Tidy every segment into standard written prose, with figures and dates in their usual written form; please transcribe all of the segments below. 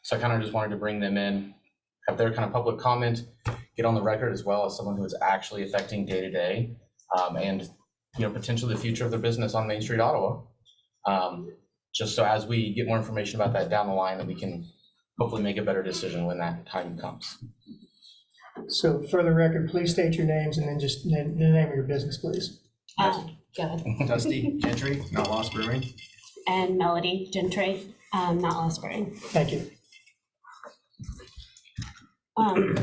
So I kind of just wanted to bring them in, have their kind of public comment, get on the record as well as someone who is actually affecting day to day, and potentially the future of their business on Main Street, Ottawa. Just so as we get more information about that down the line, that we can hopefully make a better decision when that time comes. So for the record, please state your names and then just the name of your business, please. Go ahead. Dusty Gentry, Not Lost Brewing. And Melody Gentry, Not Lost Brewing. Thank you.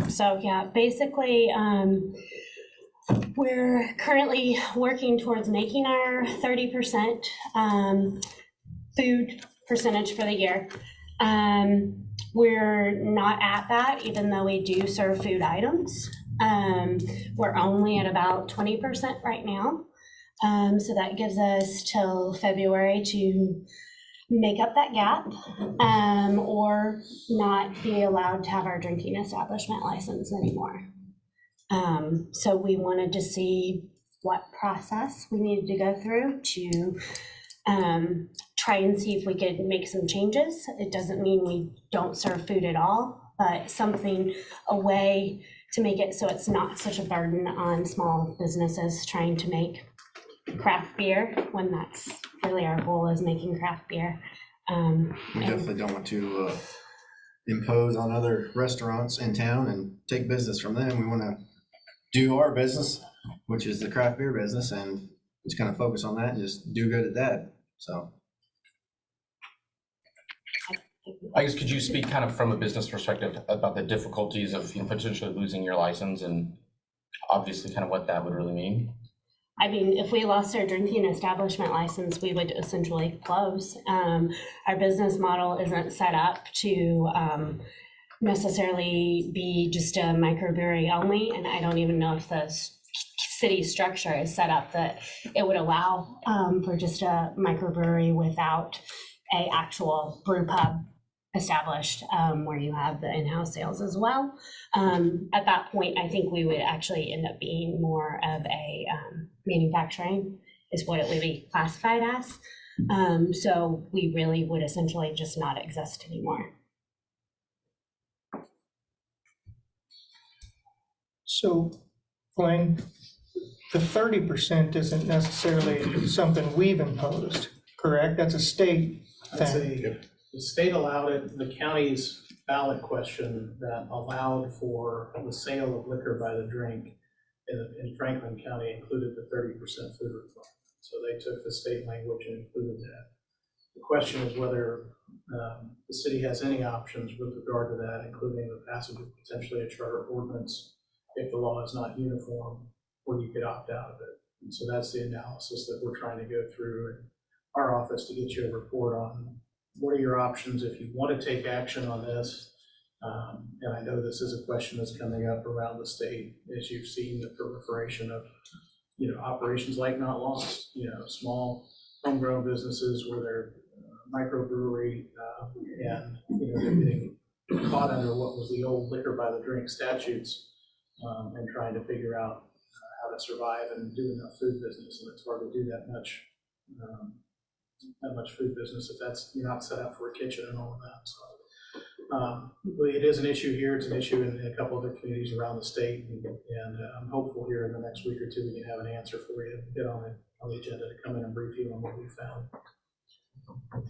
So yeah, basically, we're currently working towards making our 30% food percentage for the year. We're not at that, even though we do serve food items. We're only at about 20% right now. So that gives us till February to make up that gap, or not be allowed to have our drinking establishment license anymore. So we wanted to see what process we needed to go through to try and see if we could make some changes. It doesn't mean we don't serve food at all, but a way to make it so it's not such a burden on small businesses trying to make craft beer, when that's really our goal, is making craft beer. We definitely don't want to impose on other restaurants in town and take business from them. We want to do our business, which is the craft beer business, and just kind of focus on that and just do good at that. So I guess, could you speak kind of from a business perspective about the difficulties of potentially losing your license and obviously kind of what that would really mean? I mean, if we lost our drinking establishment license, we would essentially close. Our business model isn't set up to necessarily be just a microbrewery only, and I don't even know if the city structure is set up that it would allow for just a microbrewery without a actual brew pub established, where you have the in-house sales as well. At that point, I think we would actually end up being more of a manufacturing is what it would be classified as. So we really would essentially just not exist anymore. So, Blaine, the 30% isn't necessarily something we've imposed, correct? That's a state thing. The state allowed it. The county's ballot question that allowed for the sale of liquor by the drink in Franklin County included the 30% food requirement. So they took the state language and included that. The question is whether the city has any options with regard to that, including the passage of potentially a charter ordinance if the law is not uniform, where you could opt out of it. And so that's the analysis that we're trying to go through in our office to get you a report on what are your options if you want to take action on this. And I know this is a question that's coming up around the state as you've seen the proliferation of, operations like Not Lost, small homegrown businesses where they're microbrewery, and they're getting caught under what was the old liquor by the drink statutes, and trying to figure out how to survive and do enough food business. And it's hard to do that much food business if you're not set up for a kitchen and all of that. So it is an issue here. It's an issue in a couple other communities around the state, and I'm hopeful here in the next week or two we can have an answer for you, get on the agenda to come in and brief you on what we found.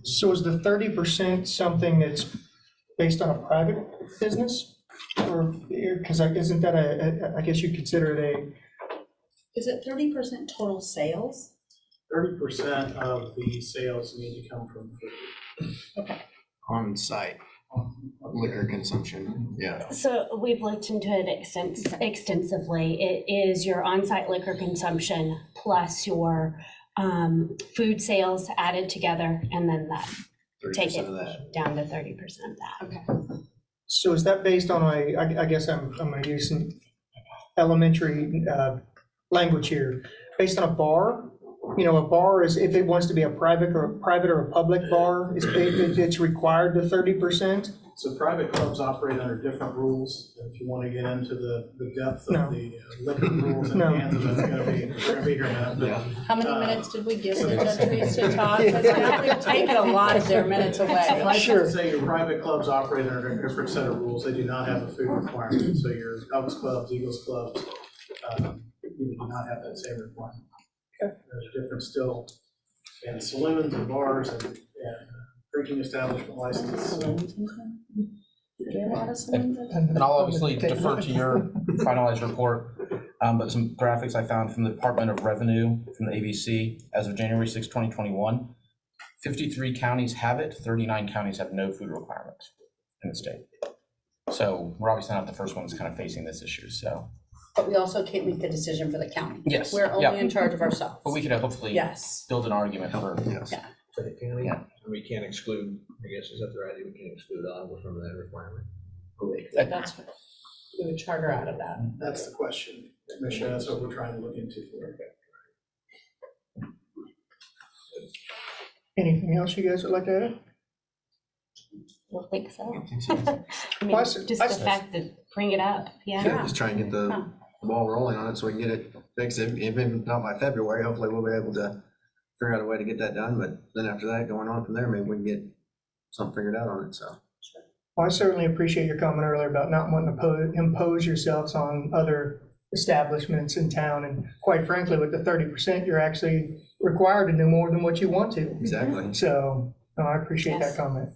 So is the 30% something that's based on a private business? Or, because isn't that I guess you consider it Is it 30% total sales? 30% of the sales need to come from food. Okay. on site liquor consumption, yeah. So we've looked into it extensively. It is your on-site liquor consumption plus your food sales added together, and then that take it down to 30% of that. Okay. So is that based on I guess I'm going to use some elementary language here, based on a bar you know, a bar is, if it wants to be a private or a public bar, it's required the 30%? So private clubs operate under different rules. If you want to get into the depth No. of the liquor rules in No. Kansas, that's gonna be, we're gonna be here now. But, How many minutes did we give the countries to talk? Because we've taken a lot of their minutes away. Sure. Say your private clubs operate under a different set of rules. They do not have a food requirement. So your Elks clubs, Eagles clubs, you do not have that same requirement. There's a difference still in saloons and bars and drinking establishment licenses. And I'll obviously defer to your finalized report, but some graphics I found from the Department of Revenue, from the ABC, as of January 6, 2021. 53 counties have it, 39 counties have no food requirement in the state. So we're obviously not the first ones kind of facing this issue, so. But we also can't make the decision for the county. Yes, We're yeah. only in charge of ourselves. But we could hopefully Yes. build an argument for. Yes. Yeah. For the county, Yeah. we can't exclude, I guess, is that the right idea? We can't exclude Ottawa from that requirement. That's what, we would charter out of that. That's the question, Commissioner. That's what we're trying to look into for it. Anything else you guys would like to add? I think so. Well, I mean, I just s- I the s- fact that, bring it up, Yeah, yeah. just try and get the ball rolling on it so we can get it fixed. Even not by February, hopefully we'll be able to figure out a way to get that done. But then after that, going on from there, maybe we can get something figured out on it, so. Well, I certainly appreciate your comment earlier about not wanting to impose yourselves on other establishments in town. And quite frankly, with the 30%, you're actually required to do more than what you want to. Exactly. So, no, I appreciate that Yes. comment.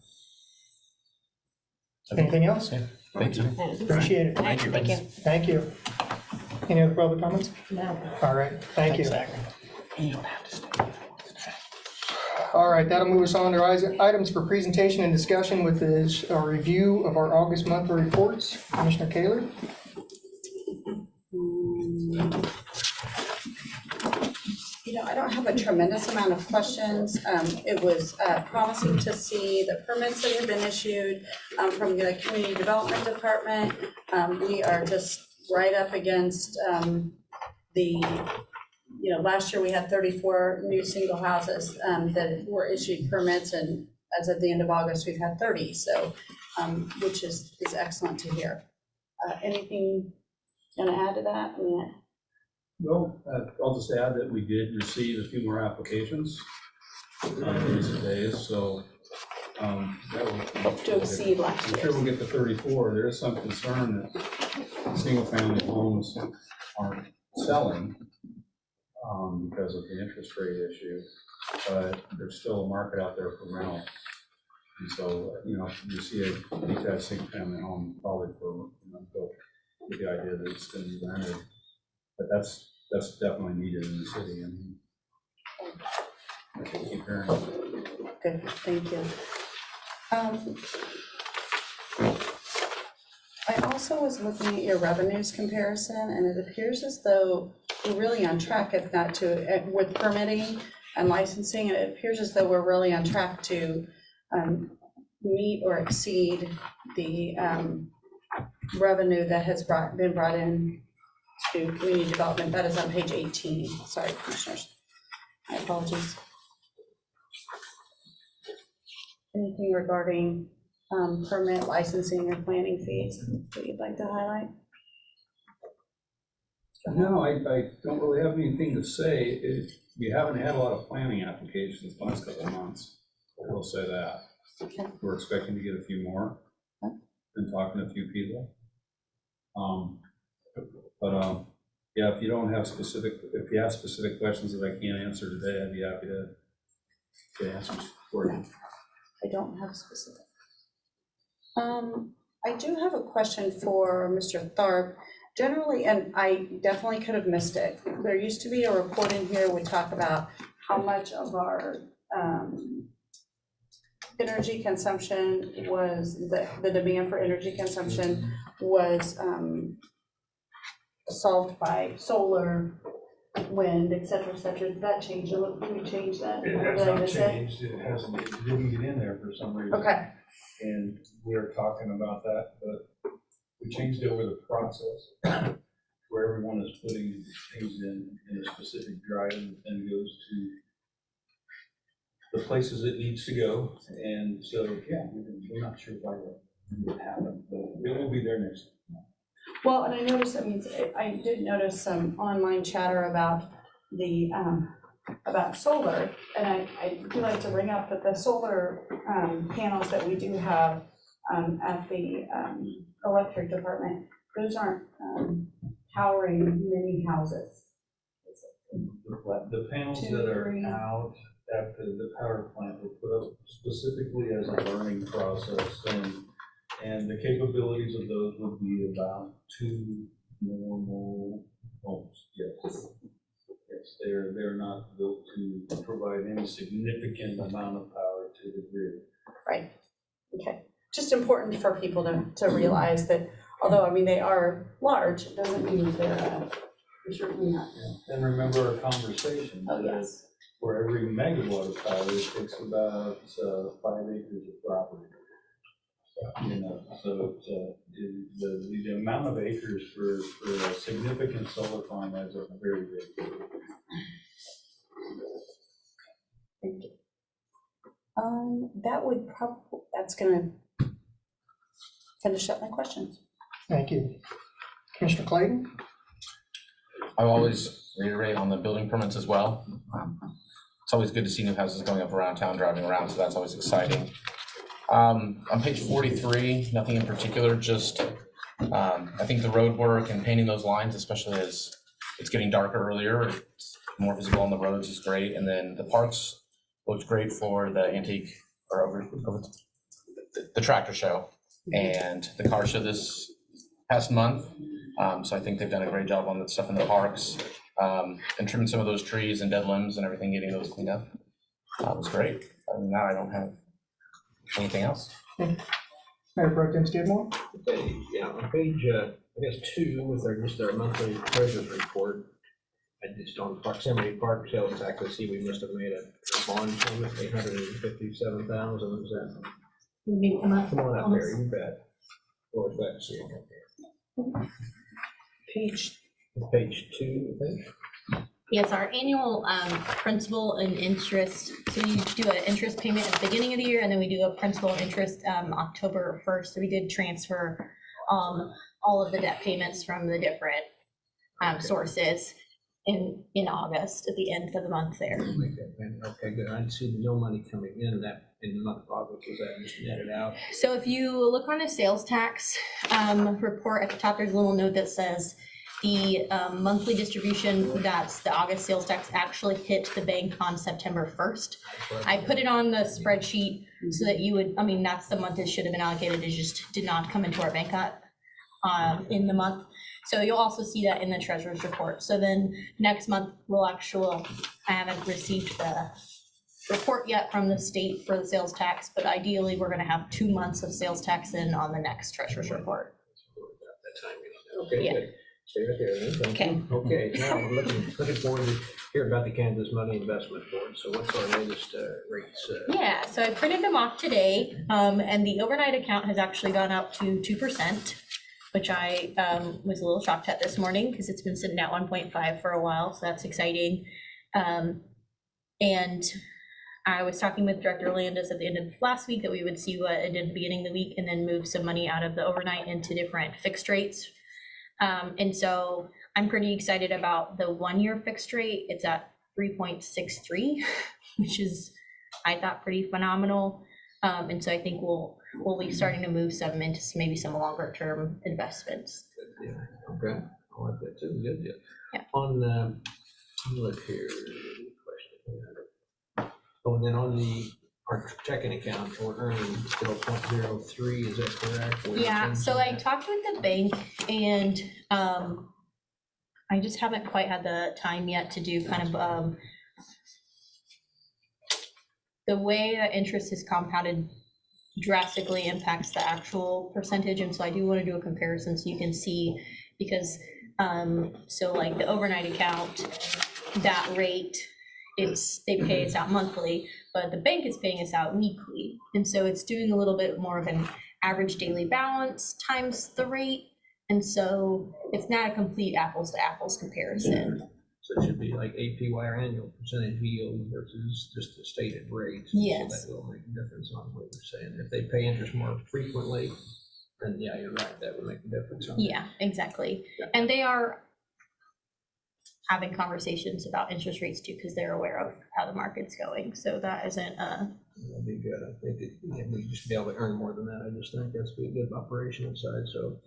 Anything else? Yeah, thank you. Appreciate it. Thank you. Thank you. Thank you. Any other public comments? No. All right, thank you. You don't have to stay. All right, that'll move us on to items for presentation and discussion with this, a review of our August monthly reports. Commissioner Kaler? You know, I don't have a tremendous amount of questions. It was promising to see the permits that have been issued from the Community Development Department. We are just right up against last year we had 34 new single houses that were issued permits, and as of the end of August, we've had 30, so, which is excellent to hear. Anything gonna add to that? I mean, Well, I'll just add that we did receive a few more applications in recent days, so that will. hope to exceed last I'm sure year's. we'll get to 34. There is some concern that single-family homes aren't selling because of the interest rate issue, but there's still a market out there for rental. And so, you see a detached single-family home probably for, with the idea that it's going to be rented. But that's definitely needed in the city. I mean, I can keep hearing. Good, thank you. I also was looking at your revenues comparison, and it appears as though we're really on track, if not to, with permitting and licensing, and it appears as though we're really on track to meet or exceed the revenue that has been brought in to community development. That is on page 18. Sorry, commissioners. My apologies. Anything regarding permit licensing or planning fees that you'd like to highlight? No, I don't really have anything to say. We haven't had a lot of planning applications the last couple of months. I will say that. Okay. We're expecting to get a few more. Okay. Been talking to a few people. Yeah, if you have specific questions that I can't answer today, I'd be happy to get answers for you. I don't have specific. I do have a question for Mr. Tharp. Generally, and I definitely could have missed it, there used to be a report in here, we talk about how much of our energy consumption was, the demand for energy consumption was solved by solar, wind, et cetera, et cetera. Did that change? Did we change that? It has not changed, it hasn't, it didn't get in there for some reason. Okay, And we're talking about that, but we changed it over the process. where everyone is putting things in a specific drive and goes to the places it needs to go. And so, yeah, we're not sure why that would happen, but it will be there next time. Well, and I noticed, I mean, I did notice some online chatter about the, about solar, and I do like to bring up that the solar panels that we do have at the electric department, those aren't powering many houses. The panels that are out at the power plant were put up specifically as a learning process, and the capabilities of those would be about 2 normal homes, yes. Yes, they're not built to provide any significant amount of power to the grid. Right, okay. Just important for people to realize that, although, I mean, they are large, it doesn't mean that they're certainly not. And remember our conversation. Oh, yes. For every megawatt of power, it takes about 5 acres of property. You know, so the amount of acres for a significant solar farm adds up very big. Thank you. That would that's gonna finish up my questions. Thank you. Commissioner Clayton? I always reiterate on the building permits as well. It's always good to see new houses going up around town, driving around, so that's always exciting. On page 43, nothing in particular, just I think the road work and painting those lines, especially as it's getting darker earlier, it's more visible on the roads is great. And then the parks looked great for the antique or over the tractor show and the car show this past month. So I think they've done a great job on the stuff in the parks and trimming some of those trees and dead limbs and everything, getting those cleaned up. It was great. Other than that, I don't have anything else. Mayor Pro Tem Skidmore? Okay, yeah, on page, I guess 2, with our monthly treasurer's report, I just on proximity park sales tax, I see we must have made a bond payment, 857,000, is that? Come on up there, you bet. Or is that, see, okay. Page 2, I think. Yes, our annual principal and interest, so we do an interest payment at the beginning of the year, and then we do a principal and interest October 1st. So we did transfer all of the debt payments from the different sources in August, at the end of the month there. Okay, good. I see no money coming in that in the month of August. Was that just netted out? So if you look on a sales tax report at the top, there's a little note that says the monthly distribution, that's the August sales tax, actually hit the bank on September 1st. I put it on the spreadsheet so that you would, I mean, that's the month it should have been allocated, it just did not come into our bank in the month. So you'll also see that in the treasurer's report. So then next month I haven't received the report yet from the state for the sales tax, but ideally we're gonna have 2 months of sales tax in on the next treasurer's report. Okay, Yeah. good. Stay right there then. Thank Okay. you. Okay, now I'm looking forward to hear about the Kansas Money Investment Board. So what's our latest rates? Yeah, so I printed them off today, and the overnight account has actually gone up to 2%, which I was a little shocked at this morning because it's been sitting at 1.5 for a while, so that's exciting. And I was talking with Director Landis at the end of last week that we would see what it did at the beginning of the week and then move some money out of the overnight into different fixed rates. And so I'm pretty excited about the 1-year fixed rate. It's at 3.63, which is, I thought, pretty phenomenal. And so I think we'll be starting to move some into maybe some longer term investments. Yeah, okay, I like that too. Good, Yeah. On look here, question. Oh, and then on our checking account, we're earning still 0.03, is that correct? Yeah, so I talked with the bank and I just haven't quite had the time yet to do kind of the way that interest is compounded drastically impacts the actual percentage. And so I do want to do a comparison so you can see, because so like the overnight account, that rate, they pay us out monthly, but the bank is paying us out weekly. And so it's doing a little bit more of an average daily balance times the rate. And so it's not a complete apples to apples comparison. So it should be like APY or annual percentage yield versus just the stated rate. Yes. So that will make a difference on what you're saying. If they pay interest more frequently, then yeah, you're right, that would make a difference on that. Yeah, exactly. Yeah. And they are having conversations about interest rates too, because they're aware of how the market's going. So that isn't That'd be good. I think we just be able to earn more than that. I just think that's be a good operational side. So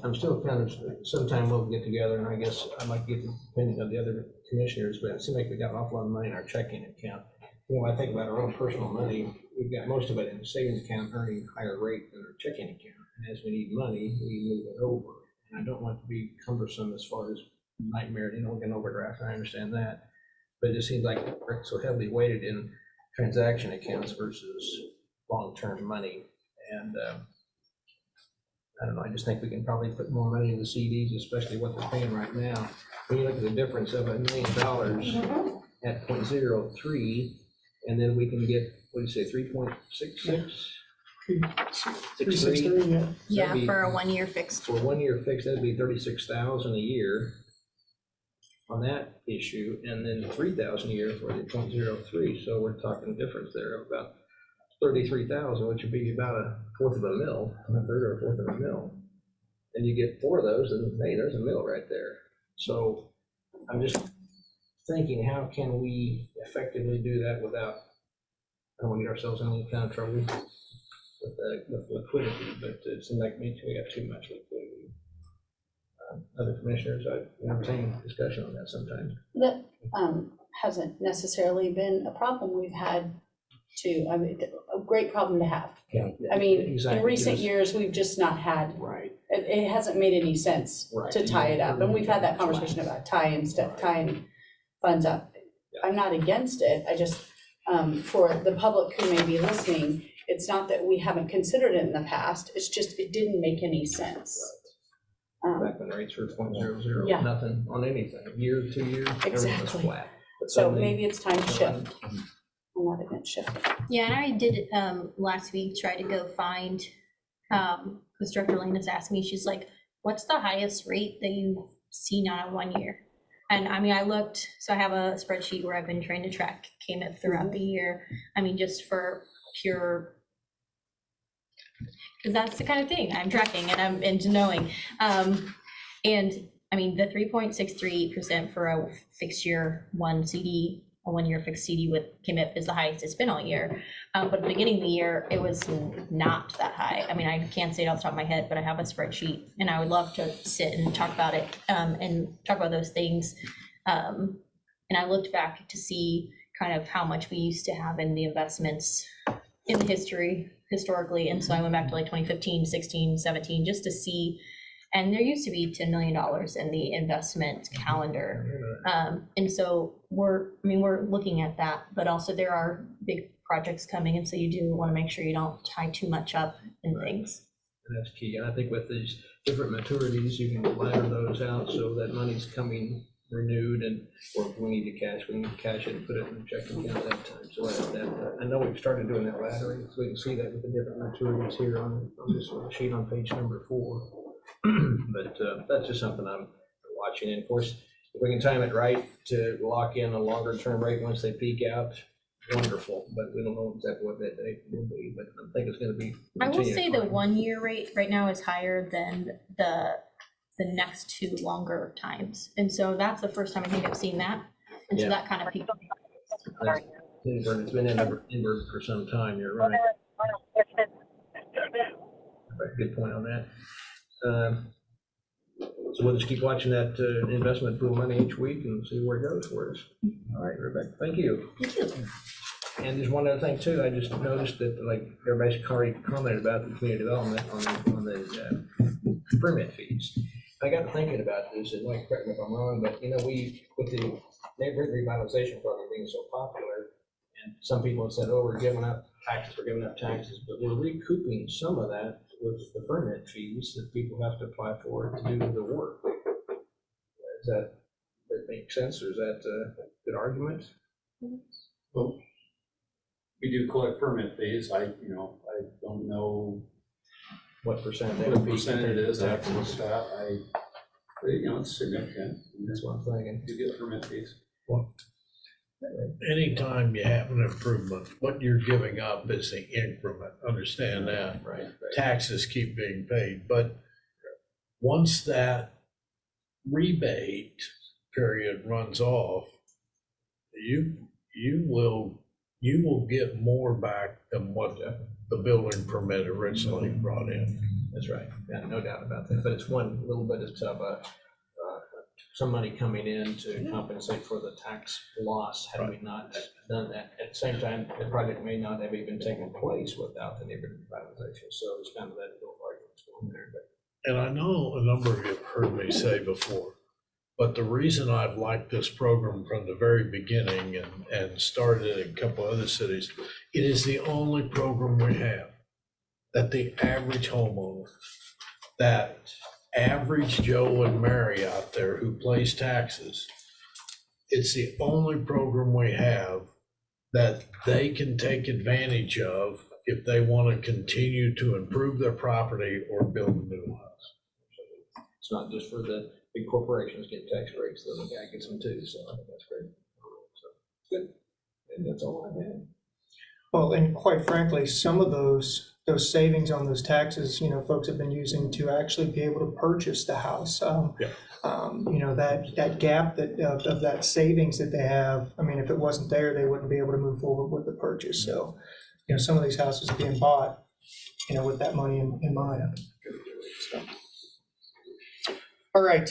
I'm still kind of, sometime we'll get together, and I guess I'd like to get the opinion of the other commissioners, but it seems like we got an awful lot of money in our checking account. You know, when I think about our own personal money, we've got most of it in the savings account earning higher rate than our checking account. And as we need money, we move it over. And I don't want to be cumbersome as far as nightmare, an overdraft. I understand that. But it just seems like we're so heavily weighted in transaction accounts versus long-term money. And I don't know, I just think we can probably put more money into CDs, especially what they're paying right now. When you look at the difference of $1 million at 0.03, and then we can get, what do you say, 3.66? 363, yeah. yeah, That'd be- for a 1 year fixed. For a 1 year fix, that'd be 36,000 a year on that issue, and then 3,000 a year for the 0.03. So we're talking difference there of about 33,000, which would be about a fourth of a mil, a third or a fourth of a mil. And you get 4 of those, and hey, there's a mil right there. So I'm just thinking, how can we effectively do that without, I don't want to get ourselves in any kind of trouble with liquidity, but it seems like maybe we got too much liquidity. Other commissioners, I entertain discussion on that sometimes. That hasn't necessarily been a problem we've had to, I mean, a great problem to have. Yeah. I mean, Exactly. in recent years, we've just not had, Right. it hasn't made any sense Right. to tie it up. And we've had that conversation about tying funds up. I'm not against it, I just, for the public who may be listening, it's not that we haven't considered it in the past, it's just, it didn't make any sense. Back when rates were 0.00, Yeah. nothing on anything, year, 2 years, everything was Exactly. flat. But So suddenly- maybe it's time to shift. I'm not against shifting. Yeah, and I did last week try to go find, because Director Lane has asked me, she's like, what's the highest rate that you've seen on a 1 year? And I mean, I looked, so I have a spreadsheet where I've been trying to track came up throughout the year. I mean, just for pure, because that's the kind of thing I'm tracking and I'm into knowing. And I mean, the 3.63% for a fixed year one CD, a 1 year fixed CD with KMIP is the highest it's been all year. But at the beginning of the year, it was not that high. I mean, I can't say it off the top of my head, but I have a spreadsheet and I would love to sit and talk about it and talk about those things. And I looked back to see kind of how much we used to have in the investments in the historically. And so I went back to like 2015, 16, 17, just to see. And there used to be $10 million in the investment calendar. And so we're looking at that, but also there are big projects coming. And so you do want to make sure you don't tie too much up in things. And that's key. And I think with these different maturities, you can ladder those out so that money's coming renewed, and or if we need to cash, we can cash it and put it in the checking account at that time. So I know we've started doing that laddering, so we can see that with the different maturities here on this sheet on page number 4. But that's just something I'm watching. And of course, if we can time it right to lock in a longer term rate once they peak out, wonderful. But we don't know exactly what that date will be, but I think it's going to be. I will say the continuing. 1 year rate right now is higher than the next 2 longer times. And so that's the first time I think I've seen that. And so Yeah. that kind of peaked. That's invert. It's been invert for some time, you're right. Right, good point on that. So we'll just keep watching that investment pool money each week and see where it goes for us. All right, Rebecca, thank you. Thank you. And there's one other thing too, I just noticed that, like, everybody's already commented about the community development on the permit fees. I got to thinking about this, and like, correct me if I'm wrong, but you know, with the neighborhood revitalization program being so popular, and some people have said, oh, we're giving up taxes, but we're recouping some of that with the permit fees that people have to apply for to do the work. That make sense, or is that a good argument? Well, we do collect permit fees. I don't know what percent that What would be. percent it is compared after to the stat, it's significant. That's what I'm thinking. You get permit fees. Anytime you have an improvement, what you're giving up is the increment, understand that. Right. Taxes keep being paid, but once that rebate period runs off, you will get more back than what the building permit originally brought in. That's right. Yeah, no doubt about that. But it's one little bit of some money coming in to compensate for the tax loss had we not done that. At the same time, the project may not have even taken place without the neighborhood revitalization. So it's kind of that little argument going there. But And I know a number of you have heard me say before, but the reason I've liked this program from the very beginning and started in a couple other cities, it is the only program we have that the average homeowner, that average Joe and Mary out there who pays taxes, it's the only program we have that they can take advantage of if they want to continue to improve their property or build a new house. it's not just for the big corporations get tax breaks, the little guy gets them too. So I think that's great. So good. And that's all I have. Well, and quite frankly, some of those savings on those taxes, folks have been using to actually be able to purchase the house. That gap of that savings that they have, I mean, if it wasn't there, they wouldn't be able to move forward with the purchase. So, some of these houses are being bought, with that money in mind. So. All right,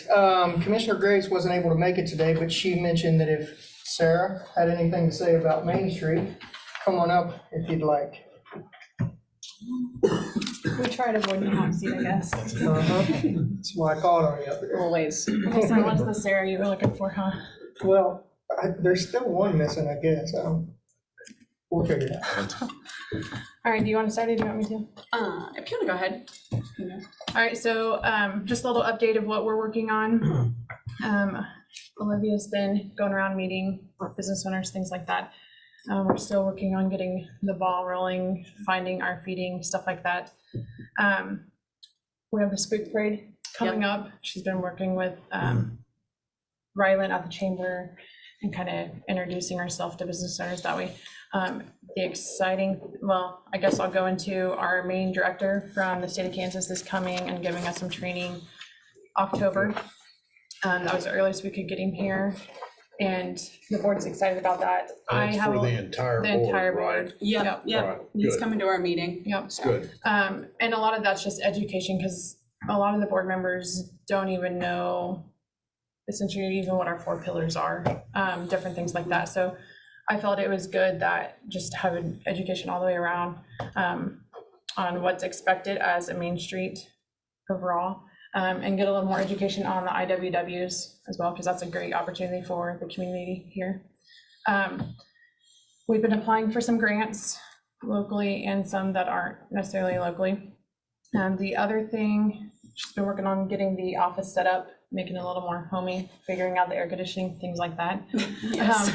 Commissioner Grace wasn't able to make it today, but she mentioned that if Sarah had anything to say about Main Street, come on up if you'd like. We try to avoid the hot seat, I guess. That's why I called on you up there. Always. Okay, so what's the Sarah you were looking for, huh? Well, there's still one missing, I guess. We'll figure it out. All right, do you want to start or do you want me to? If you wanna go ahead. All right, so just a little update of what we're working on. Olivia's been going around meeting business owners, things like that. We're still working on getting the ball rolling, finding our feeding, stuff like that. We have the spook parade coming up. She's been working with Rylan at the chamber and kind of introducing herself to business owners that way. I guess I'll go into our main director from the state of Kansas is coming and giving us some training October. That was the earliest we could get him here. And the board's excited about that. That's for the entire board, right? Yep. Right, He's good. coming to our meeting. Yep. Good. And a lot of that's just education because a lot of the board members don't even know essentially even what our 4 pillars are, different things like that. So I felt it was good that just having education all the way around on what's expected as a Main Street overall. And get a little more education on the IWWs as well, because that's a great opportunity for the community here. We've been applying for some grants locally and some that aren't necessarily locally. The other thing, she's been working on getting the office set up, making it a little more homey, figuring out the air conditioning, things like that. Yes.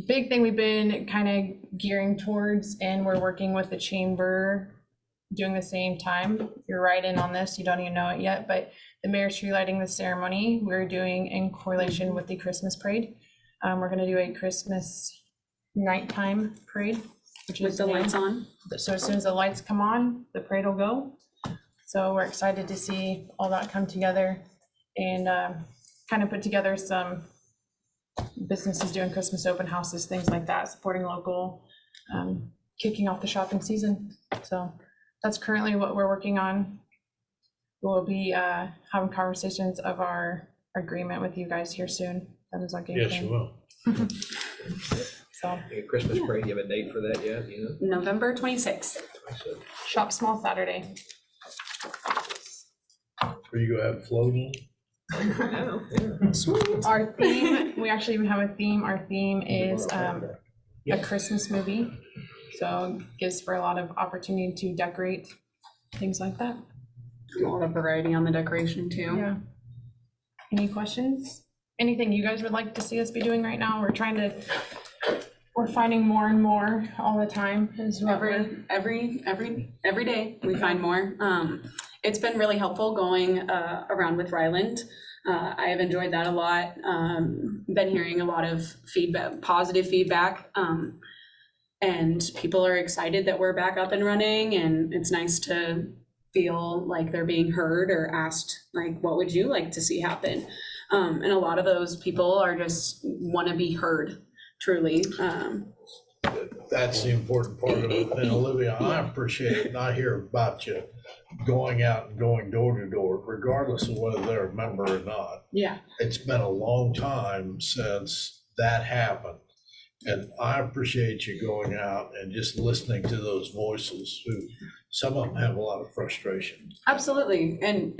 Big thing we've been kind of gearing towards, and we're working with the chamber doing the same time. You're right in on this, you don't even know it yet, but the mayor's tree lighting, the ceremony, we're doing in correlation with the Christmas parade. We're gonna do a Christmas nighttime parade, which With is the lights on. so as soon as the lights come on, the parade will go. So we're excited to see all that come together and kind of put together some businesses doing Christmas open houses, things like that, supporting local, kicking off the shopping season. So that's currently what we're working on. We'll be having conversations of our agreement with you guys here soon. That is our game plan. Yes, you will. So A Christmas parade, you have a date for that yet, November 26th. shop small Saturday. Are you gonna have floating? Our theme, we actually even have a theme. Our theme is a Christmas movie. So gives for a lot of opportunity to decorate, things like that. A lot of variety on the decoration too. Yeah. Any questions? Anything you guys would like to see us be doing right now? We're we're finding more and more all the time is what we're. Every day we find more. It's been really helpful going around with Ryland. I have enjoyed that a lot. Been hearing a lot of feedback, positive feedback. And people are excited that we're back up and running, and it's nice to feel like they're being heard or asked, like, what would you like to see happen? And a lot of those people are just want to be heard, truly. That's the important part of it. And Olivia, I appreciate it, and I hear about you going out and going door to door, regardless of whether they're a member or not. Yeah. It's been a long time since that happened. And I appreciate you going out and just listening to those voices who, some of them have a lot of frustration. Absolutely. And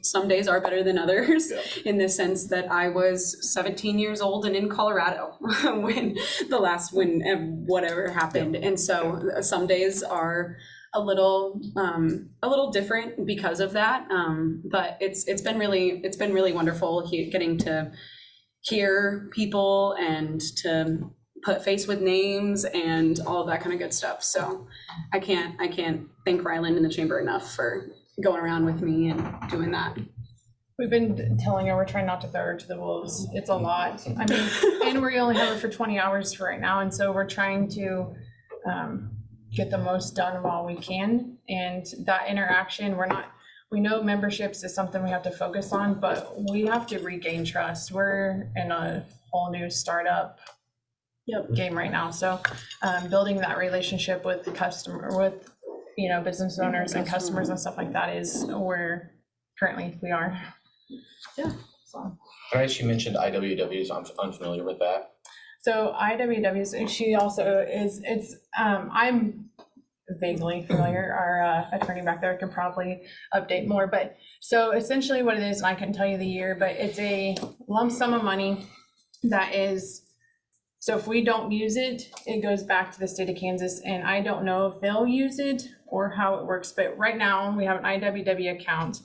some days are better than others in the sense that I was 17 years old and in Colorado when whatever happened. And so some days are a little different because of that. But it's been really wonderful getting to hear people and to put face with names and all of that kind of good stuff. So I can't thank Ryland and the chamber enough for going around with me and doing that. We've been telling her we're trying not to throw her to the wolves. It's a lot. I mean, and we only have her for 20 hours for right now. And so we're trying to get the most done while we can. And that interaction, we know memberships is something we have to focus on, but we have to regain trust. We're in a whole new startup game right now. So building that relationship with the customer, with, business owners and customers and stuff like that is where currently we are. Yeah. So. She mentioned IWWs. I'm unfamiliar with that. So IWWs, she also I'm vaguely familiar. Our attorney back there can probably update more, but so essentially what it is, and I couldn't tell you the year, but it's a lump sum of money that is, so if we don't use it, it goes back to the state of Kansas, and I don't know if they'll use it or how it works, but right now we have an IWW account.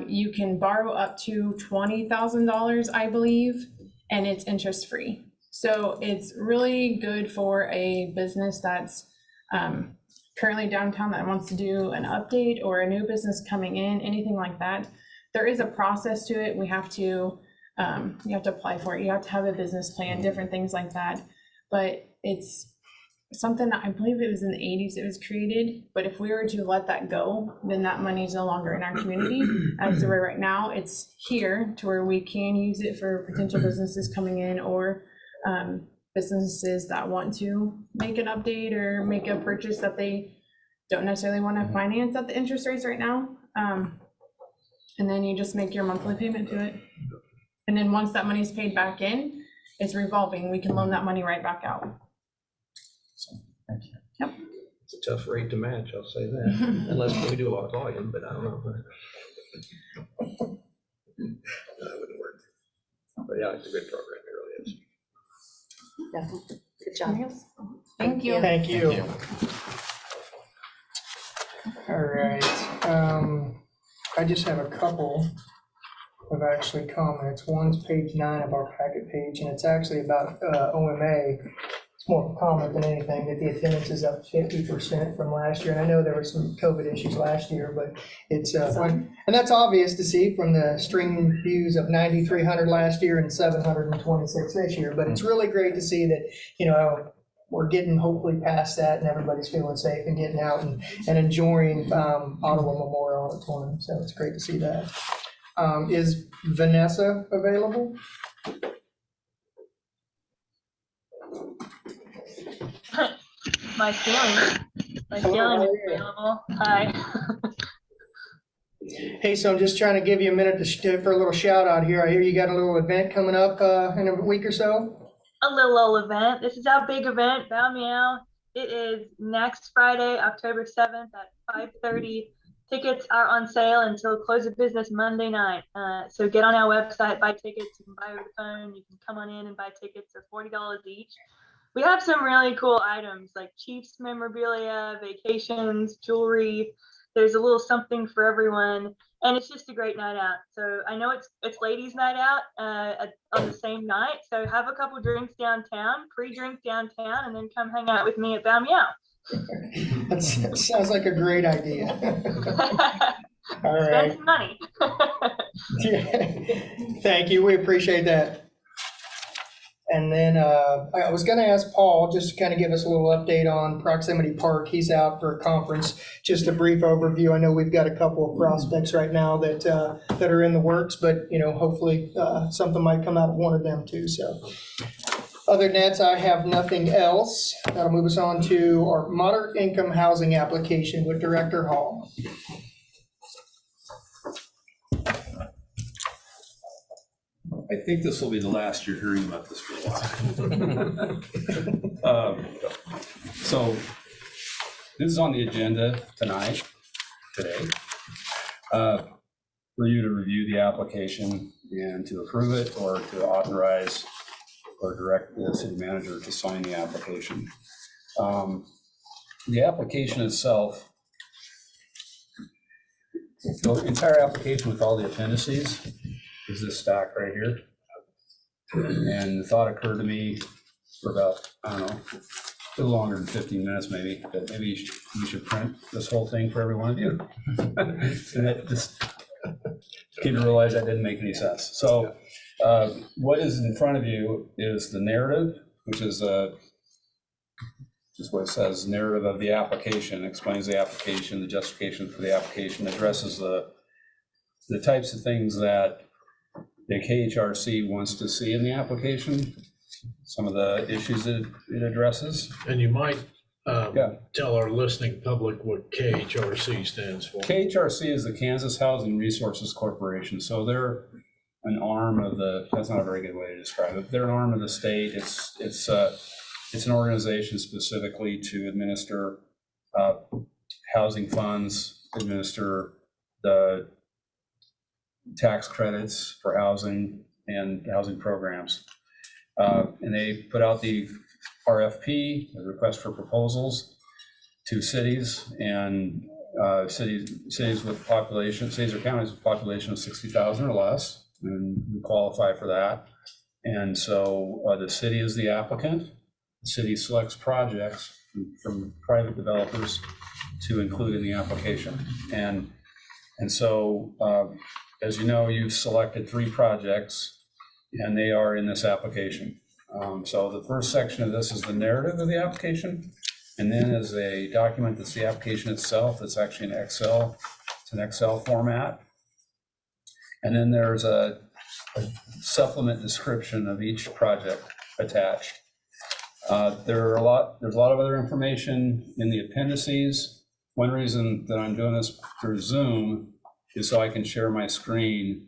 You can borrow up to $20,000, I believe, and it's interest free. So it's really good for a business that's currently downtown that wants to do an update, or a new business coming in, anything like that. There is a process to it. We have to, you have to apply for it. You have to have a business plan, different things like that. But it's something that I believe it was in the 80s it was created. But if we were to let that go, then that money is no longer in our community. As of right now, it's here to where we can use it for potential businesses coming in, or businesses that want to make an update or make a purchase that they don't necessarily want to finance at the interest rates right now. And then you just make your monthly payment to it. And then once that money's paid back in, it's revolving. We can loan that money right back out. Thank you. Yep. It's a tough rate to match, I'll say that, unless we do a lot of volume, but I don't know. That wouldn't work. But yeah, it's a good program, it really is. Definitely. Good job. Thank you. Thank you. Thank you. All right. I just have a couple of actually comments. One's page 9 of our packet page, and it's actually about OMA. It's more of a comment than anything, that the attendance is up 50% from last year. And I know there were some COVID issues last year, but it's fun. And that's obvious to see from the stream views of 9,300 last year and 726 this year. But it's really great to see that, we're getting hopefully past that, and everybody's feeling safe and getting out and enjoying Ottawa Memorial Auditorium. So it's great to see that. Is Vanessa available? My feeling is available. Hi. Hey, so I'm just trying to give you a minute for a little shout out here. I hear you got a little event coming up in a week or so. A little old event. This is our big event, Bow Meow. It is next Friday, October 7th at 5:30. Tickets are on sale until close of business Monday night. So get on our website, buy tickets. You can buy over the phone. You can come on in and buy tickets. They're $40 each. We have some really cool items like Chiefs memorabilia, vacations, jewelry. There's a little something for everyone. and it's just a great night out. So I know it's ladies' night out on the same night. So have a couple drinks downtown, pre-drink downtown, and then come hang out with me at Bao Miao. That sounds like a great idea. All right. Spend some money. Thank you. We appreciate that. And then I was going to ask Paul just to kind of give us a little update on Proximity Park. He's out for a conference. Just a brief overview. I know we've got a couple of prospects right now that are in the works, but hopefully something might come out of one of them too. So other than that, I have nothing else. That'll move us on to our moderate income housing application with Director Hall. I think this will be the last you're hearing about this for a while. So this is on the agenda today, for you to review the application and to approve it or to authorize or direct the city manager to sign the application. The application itself, the entire application with all the appendices is this stack right here. And the thought occurred to me for about, I don't know, a little longer than 15 minutes maybe, that maybe you should print this whole thing for every one of you. And that just came to realize that didn't make any sense. So what is in front of you is the narrative, which is just what it says, narrative of the application, explains the application, the justification for the application, addresses the types of things that the KHRC wants to see in the application, some of the issues that it addresses. And you might tell our listening public what KHRC stands for. KHRC is the Kansas Housing Resources Corporation. So they're an arm of the, that's not a very good way to describe it. They're an arm of the state. It's an organization specifically to administer housing funds, administer the tax credits for housing and housing programs. And they put out the RFP, the request for proposals, to cities and cities with population, cities or counties with population of 60,000 or less, and we qualify for that. And so the city is the applicant. The city selects projects from private developers to include in the application. And so, as you know, you've selected 3 projects, and they are in this application. So the first section of this is the narrative of the application, and then is a document that's the application itself. It's actually an Excel. It's an Excel format. And then there's a supplement description of each project attached. There's a lot of other information in the appendices. One reason that I'm doing this through Zoom is so I can share my screen,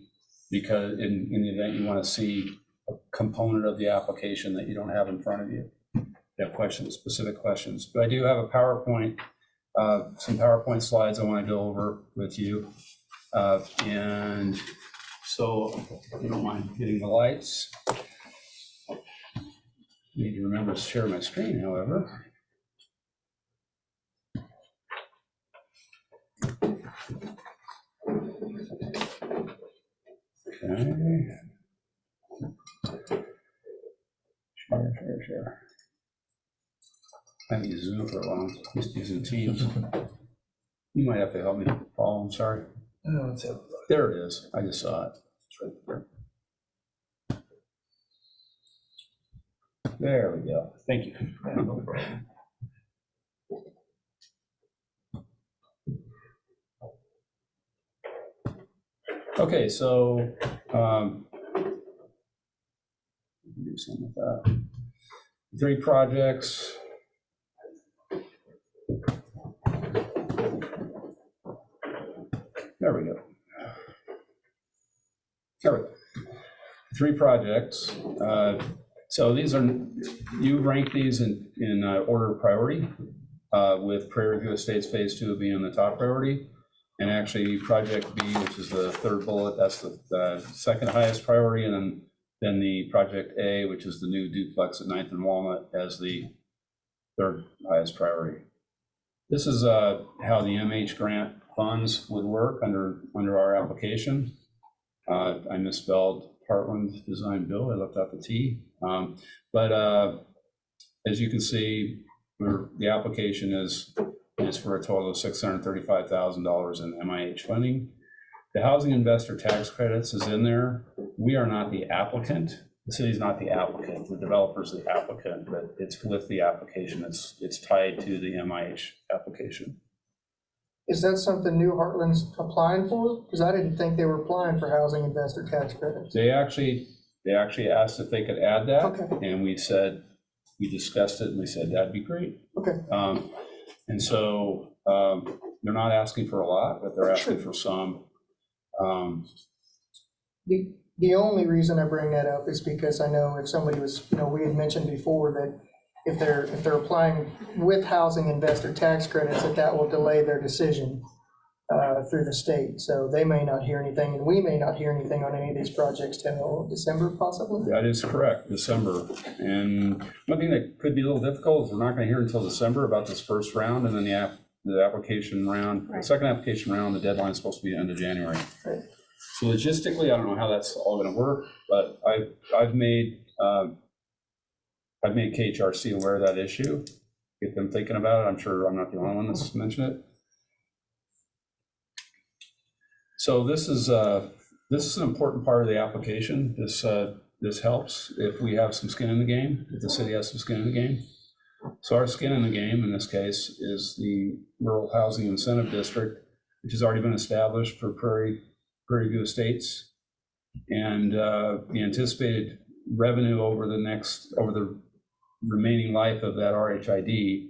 because in the event you want to see a component of the application that you don't have in front of you. You have questions, specific questions. But I do have a PowerPoint, some PowerPoint slides I want to go over with you. And so if you don't mind hitting the lights. Need to remember to share my screen, however. Okay. Share. I haven't used Zoom for a while. Just using Teams. You might have to help me, Paul. I'm sorry. No, it's a. There it is. I just saw it. It's right there. There we go. Thank you. Okay, so do something with that. 3 projects. There we go. There we go. 3 projects. So these are, you rank these in order of priority, with Prairie View Estates Phase 2 being the top priority. And actually Project B, which is the 3rd bullet, that's the second highest priority. And then the Project A, which is the new duplex at 9th and Walnut, as the 3rd highest priority. This is how the MH grant funds would work under our application. I misspelled Heartland Design Build, I left out the T. But as you can see, the application is for a total of $635,000 in MIH funding. The housing investor tax credits is in there. We are not the applicant. The city's not the applicant. The developer's the applicant, but it's with the application. It's tied to the MIH application. Is that something New Heartland's applying for? Because I didn't think they were applying for housing investor tax credits. They actually asked if they could add that, Okay. and we discussed it, and we said that'd be great. Okay. And so they're not asking for a lot, but they're asking for some. The only reason I bring that up is because I know if somebody was, we had mentioned before that if they're applying with housing investor tax credits, that will delay their decision through the state. So they may not hear anything, and we may not hear anything on any of these projects till December possibly. That is correct, December. And one thing that could be a little difficult is we're not going to hear until December about this first round, and then the application round, the second application round, the deadline is supposed to be the end of January. Right. So logistically, I don't know how that's all going to work, but I've made KHRC aware of that issue, get them thinking about it. I'm sure I'm not the only one that's mentioned it. So this is an important part of the application. This helps if we have some skin in the game, if the city has some skin in the game. So our skin in the game in this case is the Rural Housing Incentive District, which has already been established for Prairie View Estates. And the anticipated revenue over the remaining life of that RHID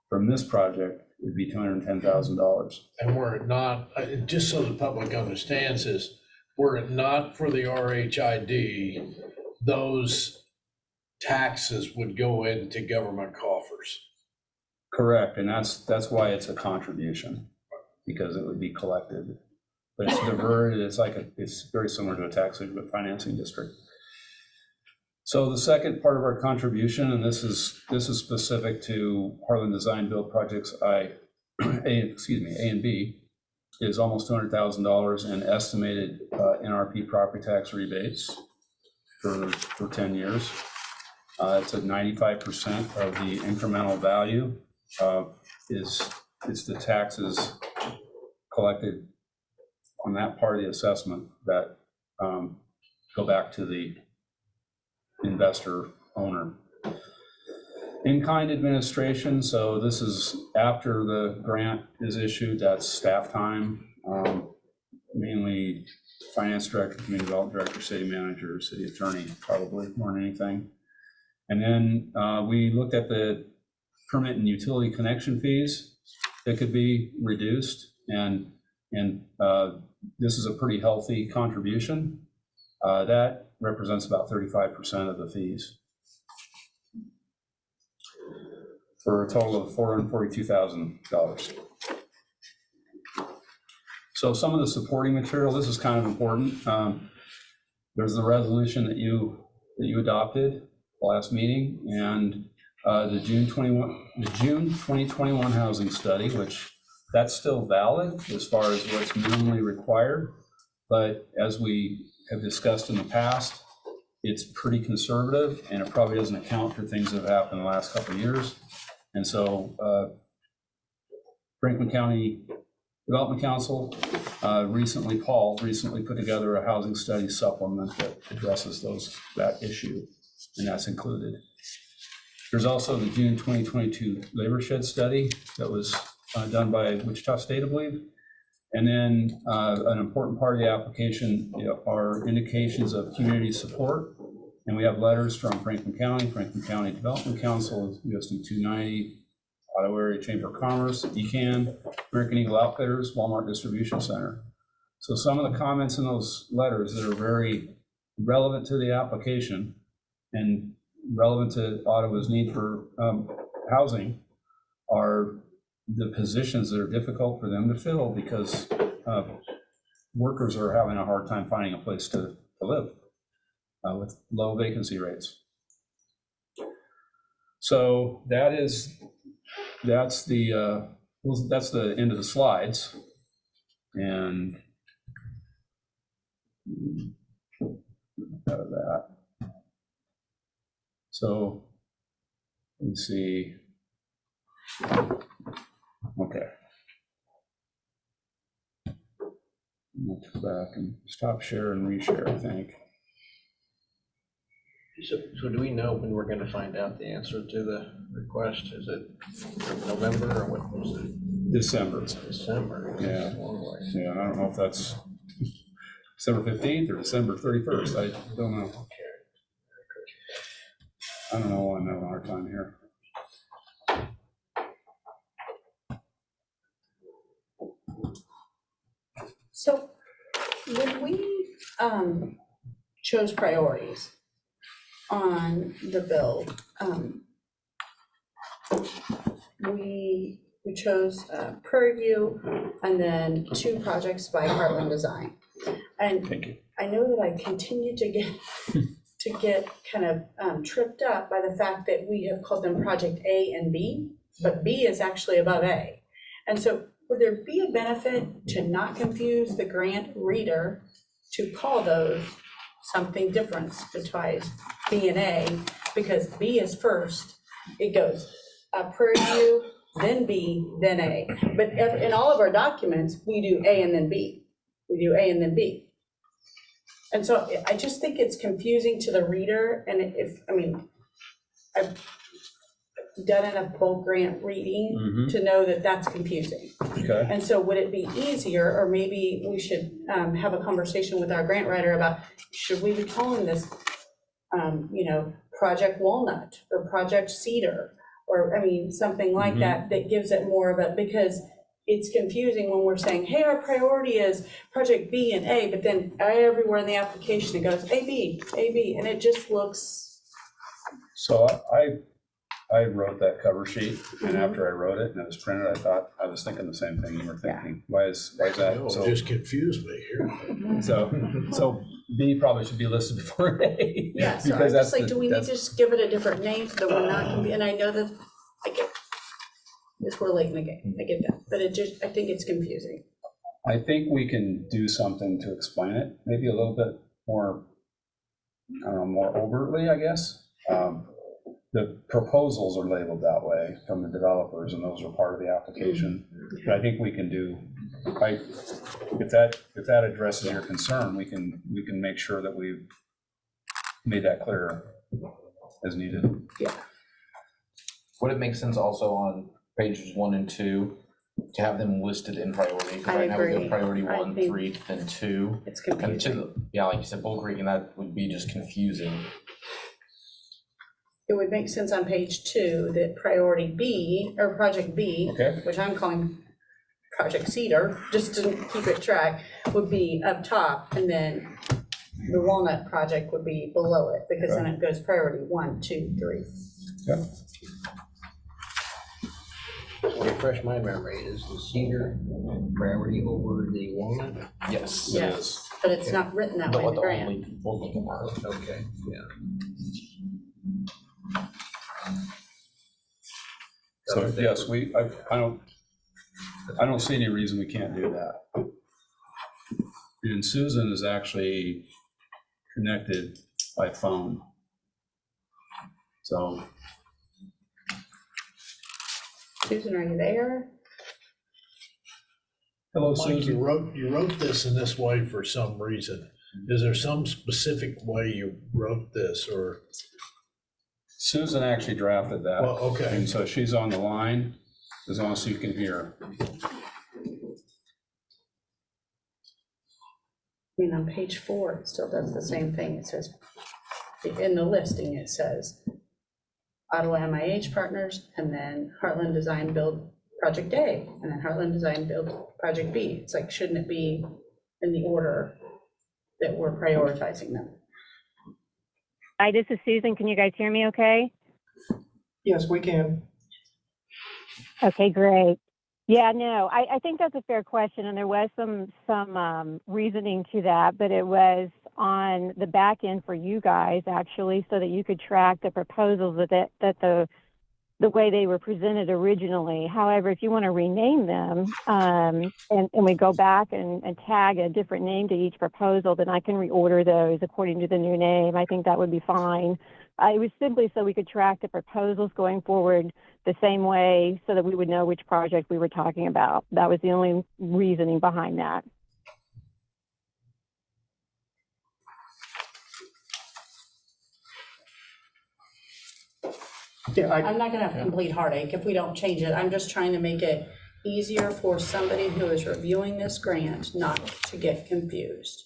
from this project would be $210,000. And were it not, just so the public understands this, were it not for the RHID, those taxes would go into government coffers. Correct, and that's why it's a contribution, because it would be collected. But it's diverted, it's very similar to a tax financing district. So the second part of our contribution, and this is specific to Heartland Design Build projects A and B, is almost $200,000 in estimated NRP property tax rebates for 10 years. It's at 95% of the incremental value it's the taxes collected on that part of the assessment that go back to the investor owner. In-kind administration, so this is after the grant is issued, that's staff time, mainly finance director, community development director, city manager, city attorney, probably more than anything. And then we looked at the permit and utility connection fees that could be reduced, and this is a pretty healthy contribution. That represents about 35% of the fees, for a total of $442,000. So some of the supporting material, this is kind of important. There's the resolution that you adopted last meeting, and the June 2021 housing study, which that's still valid as far as what's minimally required. But as we have discussed in the past, it's pretty conservative, and it probably doesn't account for things that have happened in the last couple of years. And so Franklin County Development Council Paul recently put together a housing study supplement that addresses that issue, and that's included. There's also the June 2022 labor shed study that was done by Wichita State, I believe. And then an important part of the application are indications of community support. And we have letters from Franklin County Development Council, USD 290, Ottawa Area Chamber of Commerce, ECAN, American Eagle Outfitters, Walmart Distribution Center. So some of the comments in those letters that are very relevant to the application and relevant to Ottawa's need for housing are the positions that are difficult for them to fill because workers are having a hard time finding a place to live with low vacancy rates. So that's the end of the slides. And out of that. So let's see. Okay. Let's go back and stop share and reshare, I think. So do we know when we're gonna find out the answer to the request? Is it November or what was it? December. December. Yeah. It's a long way. Yeah, I don't know if that's December 15th or December 31st. I don't know. I don't know. I'm having a hard time here. So when we chose priorities on the bill, we chose Prairie View and then 2 projects by Heartland Design. And Thank you. I know that I continue to get kind of tripped up by the fact that we have called them Project A and B, but B is actually above A. And so would there be a benefit to not confuse the grant reader to call those something different between B and A? Because B is first, it goes Prairie View, then B, then A. But in all of our documents, we do A and then B. We do A and then B. And so I just think it's confusing to the reader, and I've done enough bulk grant reading to know that that's confusing. Okay. And so would it be easier, or maybe we should have a conversation with our grant writer about, should we be calling this, Project Walnut or Project Cedar, or, something like that, that gives it more of a, because it's confusing when we're saying, hey, our priority is Project B and A, but then everywhere in the application it goes A, B, and it just looks. So I wrote that cover sheet, and after I wrote it and it was printed, I was thinking the same thing you were thinking. Why is that? No, So, just confused me here. so B probably should be listed before A. Yeah, so I'm just like, do we need to just give it a different name so that we're not gonna be, and I know that, I get, this we're late in the game, I get that, but I think it's confusing. I think we can do something to explain it, maybe a little bit more, I don't know, more overtly, I guess. The proposals are labeled that way from the developers, and those are part of the application. But I think we can do, if that addresses your concern, we can make sure that we've made that clear as needed. Yeah. Would it make sense also on pages 1 and 2 to have them listed in priority? Because right now we go priority 1, 3, then 2. It's And confusing. yeah, like you said, bulk reading, that would be just confusing. It would make sense on page 2 that priority B, or Project B, Okay. which I'm calling Project Cedar, just to keep it track, would be up top, and then the Walnut project would be below it, because then it goes priority 1, 2, 3. Yeah. To refresh my memory, is the Cedar priority over the Walnut? Yes. Yes, but it's not written that way in the grant. Okay, yeah. So yes, I don't see any reason we can't do that. And Susan is actually connected by phone. So, Susan, are you there? hello, Mike, you Susan. wrote this in this way for some reason. Is there some specific way you wrote this, or? Susan actually drafted that. Well, okay. And so she's on the line, as long as you can hear. On page 4, it still does the same thing. It says, in the listing, it says Ottawa MIH Partners, and then Heartland Design Build Project A, and then Heartland Design Build Project B. It's like, shouldn't it be in the order that we're prioritizing them? Hi, this is Susan. Can you guys hear me okay? Yes, we can. Okay, great. Yeah, no, I think that's a fair question, and there was some reasoning to that, but it was on the back end for you guys, actually, so that you could track the proposals that the the way they were presented originally. However, if you want to rename them, and we go back and tag a different name to each proposal, then I can reorder those according to the new name. I think that would be fine. It was simply so we could track the proposals going forward the same way so that we would know which project we were talking about. That was the only reasoning behind that. Yeah, I'm not gonna have complete heartache if we don't change it. I'm just trying to make it easier for somebody who is reviewing this grant not to get confused.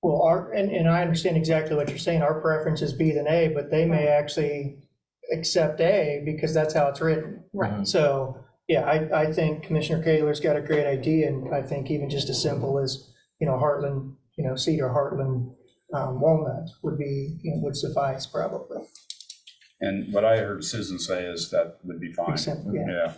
well, and I understand exactly what you're saying. Our preference is B than A, but they may actually accept A because that's how it's written. Right. So, yeah, I think Commissioner Kaler's got a great idea, and I think even just as simple as, Heartland, Cedar, Heartland, Walnut would be, would suffice probably. And what I heard Susan say is that would be fine. Yeah.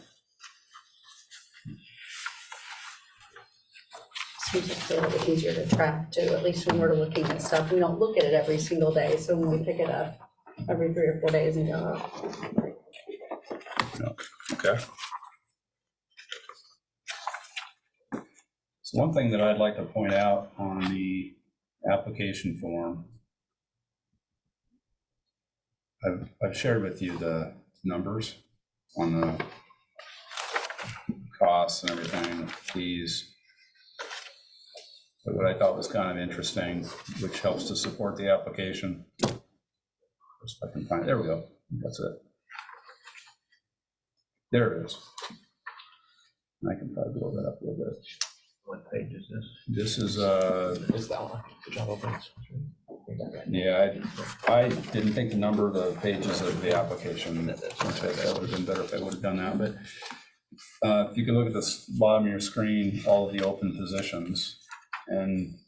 Seems like it's a little bit easier to track too, at least when we're looking at stuff. We don't look at it every single day, so when we pick it up every 3 or 4 days and go, No. Okay. So one thing that I'd like to point out on the application form, I've shared with you the numbers on the costs and everything, fees. But what I thought was kind of interesting, which helps to support the application. If I can find it, there we go, that's it. There it is. I can probably blow that up a little bit. What page is this? This is, Is that one? The job openings. yeah, I didn't think the number of the pages of the application, that would have been better if I would have done that, but if you can look at the bottom of your screen, all of the open positions, and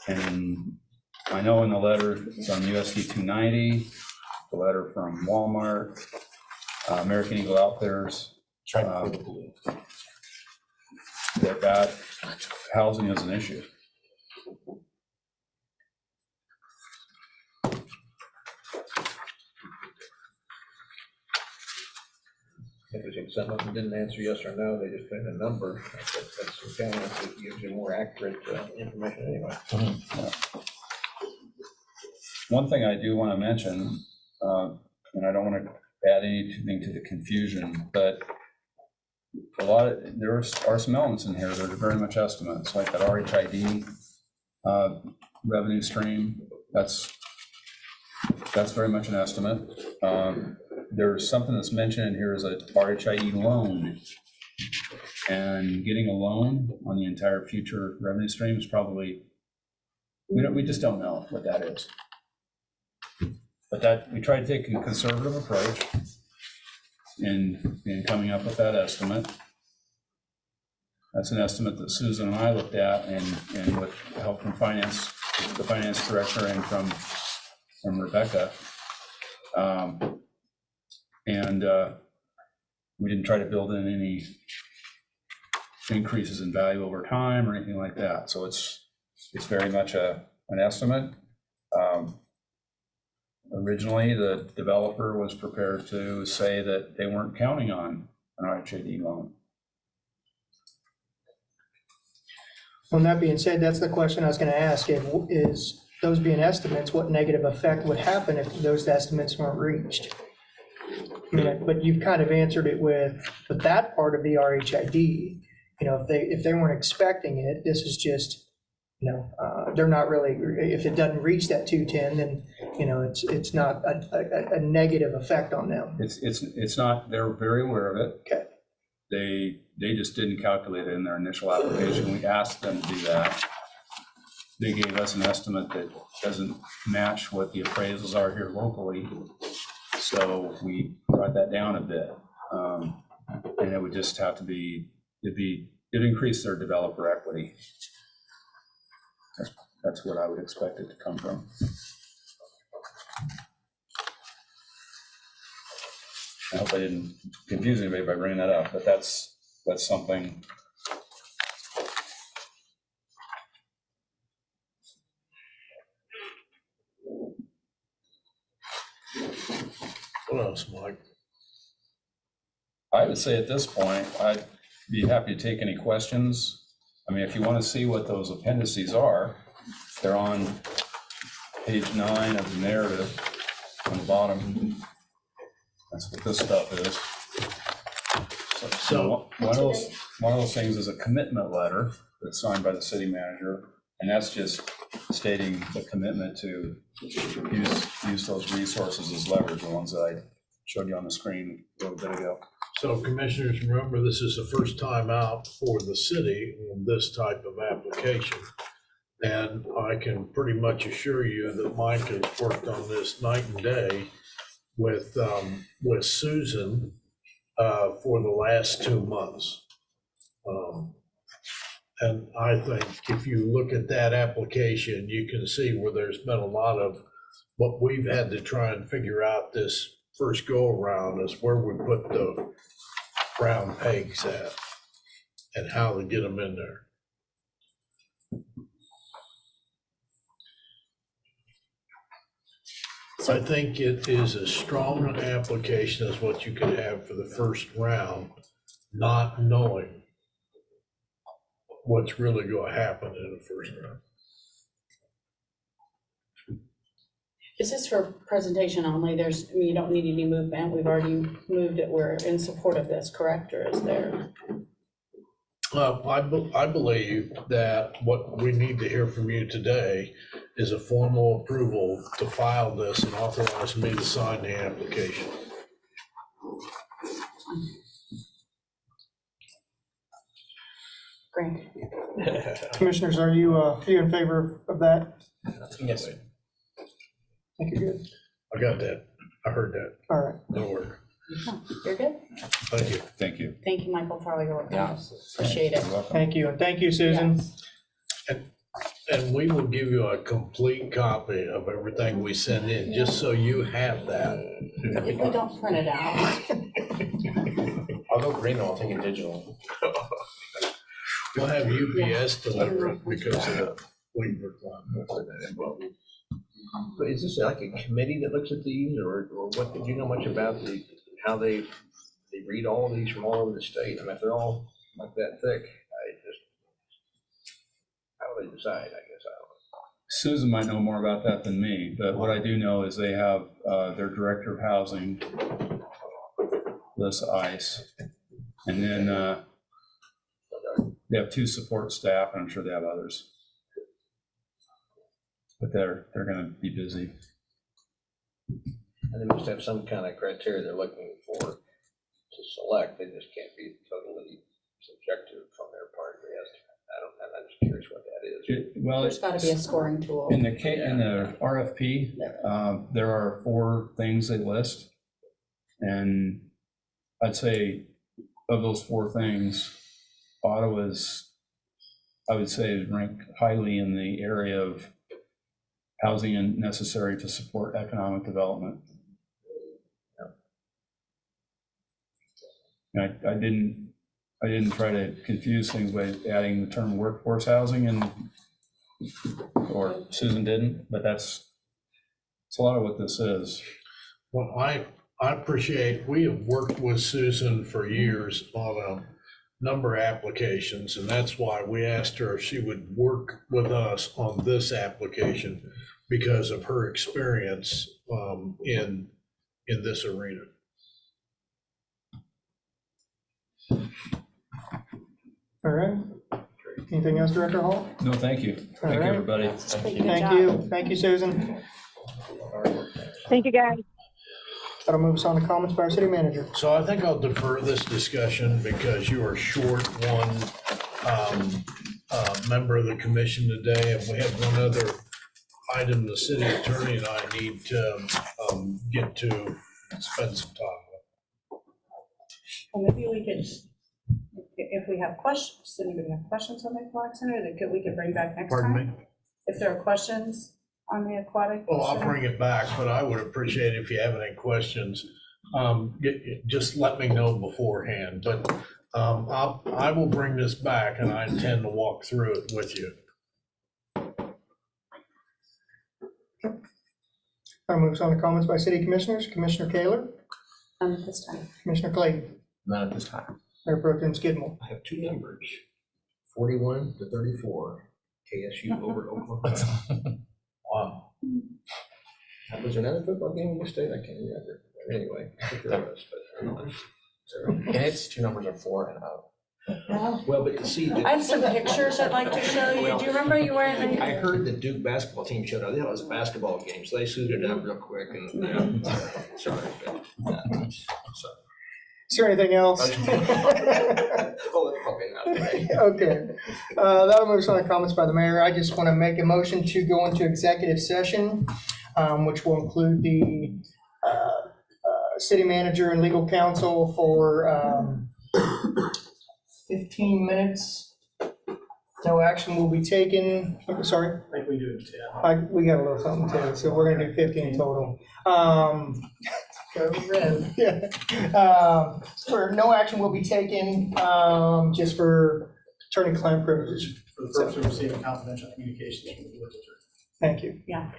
I know in the letter it's on USD 290, the letter from Walmart, American Eagle Outfitters, that housing is an issue. Interesting, some of them didn't answer yes or no, they just put in a number. That's okay, it gives you more accurate information anyway. Yeah. One thing I do want to mention, and I don't want to add anything to the confusion, but there are some elements in here that are very much estimates, like that RHID revenue stream. That's very much an estimate. There's something that's mentioned in here as a RHID loan, and getting a loan on the entire future revenue stream is probably, we just don't know what that is. But that, we try to take a conservative approach in coming up with that estimate. That's an estimate that Susan and I looked at, and with help from finance, the finance director, and from Rebecca. We didn't try to build in any increases in value over time or anything like that. So it's very much an estimate. Originally, the developer was prepared to say that they weren't counting on an RHID loan. Well, that being said, that's the question I was going to ask, is those being estimates, what negative effect would happen if those estimates weren't reached? But you've kind of answered it with that part of the RHID. If they weren't expecting it, this is just, they're not really, if it doesn't reach that 210, then, it's not a negative effect on them. It's not, they're very aware of it. Okay. They just didn't calculate it in their initial application. We asked them to do that. They gave us an estimate that doesn't match what the appraisals are here locally. So we brought that down a bit. And it would just have to be, it'd increase their developer equity. That's what I would expect it to come from. I hope I didn't confuse anybody by bringing that up, but that's something. What else, Mike? I would say at this point, I'd be happy to take any questions. I mean, if you want to see what those appendices are, they're on page 9 of the narrative on the bottom. That's what this stuff is. So one of those things is a commitment letter that's signed by the city manager, and that's just stating the commitment to use those resources as leverage, the ones that I showed you on the screen a little bit ago. So commissioners, remember, this is the first time out for the city on this type of application. And I can pretty much assure you that Mike has worked on this night and day with Susan for the last 2 months. And I think if you look at that application, you can see where there's been a lot of what we've had to try and figure out this first go around is where we put the round pegs at and how to get them in there. I think it is as strong an application as what you could have for the first round, not knowing what's really going to happen in the first round. Is this for presentation only? You don't need any movement. We've already moved it. We're in support of this, correct? Or is there? I believe that what we need to hear from you today is a formal approval to file this and authorize me to sign the application. Great. Commissioners, are you in favor of that? Yes. I think you're good. I got that. I heard that. All right. That'll work. You're good? Thank you. Thank you. Thank you, Michael, for all your work. Yeah. Appreciate it. You're welcome. Thank you. And thank you, Susan. Yes. And we will give you a complete copy of everything we send in, just so you have that. If we don't print it out. I'll go green, I'll take it digital. We'll have UPS deliver it because of the weight requirement. But is this like a committee that looks at these, or what, did you know much about how they read all of these from all over the state? I mean, if they're all like that thick, how do they decide, I guess, I don't know. Susan might know more about that than me, but what I do know is they have their director of housing, Liz Ice, and then they have 2 support staff, and I'm sure they have others. But they're gonna be busy. And they must have some kind of criteria they're looking for to select. They just can't be totally subjective from their part. I'm just curious what that is. Well, There's got to be a scoring tool. in the RFP, there are 4 things they list. And I'd say of those 4 things, Ottawa's, I would say, is ranked highly in the area of housing and necessary to support economic development. And I didn't try to confuse things by adding the term workforce housing, and or Susan didn't, but it's a lot of what this is. Well, I appreciate, we have worked with Susan for years on a number of applications, and that's why we asked her if she would work with us on this application because of her experience in this arena. All right. Anything else, Director Hall? No, thank you. Thank you, right. everybody. Thank you. Thank you, Susan. Thank you, guys. That'll move us on to comments by our city manager. So I think I'll defer this discussion because you are short one member of the commission today, and we have one other item the city attorney and I need to get to spend some time with. Well, maybe we could, if we have questions, does anybody have questions on the aquatic center that we could bring back next time? Pardon me? If there are questions on the aquatic Well, I'll center? bring it back, but I would appreciate if you have any questions, just let me know beforehand. But I will bring this back and I intend to walk through it with you. That moves on to comments by city commissioners. Commissioner Kaler, At this time. Commissioner Clayton, None at this time. Mayor Pro Tem Skidmore. I have two numbers, 41 to 34, KSU over Oklahoma. Wow. Was there another football game yesterday? I can't remember. But anyway, I think there was, but I'm not sure. And its two numbers are 4 and 0. Well, but see. I have some pictures I'd like to show you. Do you remember you were in? I heard the Duke basketball team showed up. They thought it was a basketball game, so they suited up real quick and, sorry. But, sorry. Is there anything else? Oh, it's probably not today. Okay. That'll move us on to comments by the mayor. I just want to make a motion to go into executive session, which will include the city manager and legal counsel for 15 minutes. No action will be taken. Sorry, I think we do it 10. we got a little something too, so we're gonna do 15 total. Go red. Yeah. For no action will be taken, just for attorney-client privilege. For the purpose of receiving confidential communications from the village attorney. Thank you. Yeah,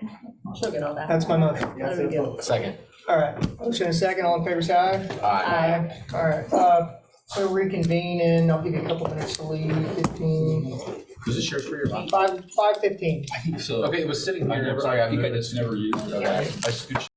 she'll get all that. That's my motion. You have to vote. Second. All right. Motion and second. All in favor, say aye. Aye. All right. So reconvene and I'll give you a couple minutes to leave. 15, Is this yours for your lunch? 5:15. So Okay, it was sitting I here. never, Sorry, I you moved guys it. never used it. Okay, I scooched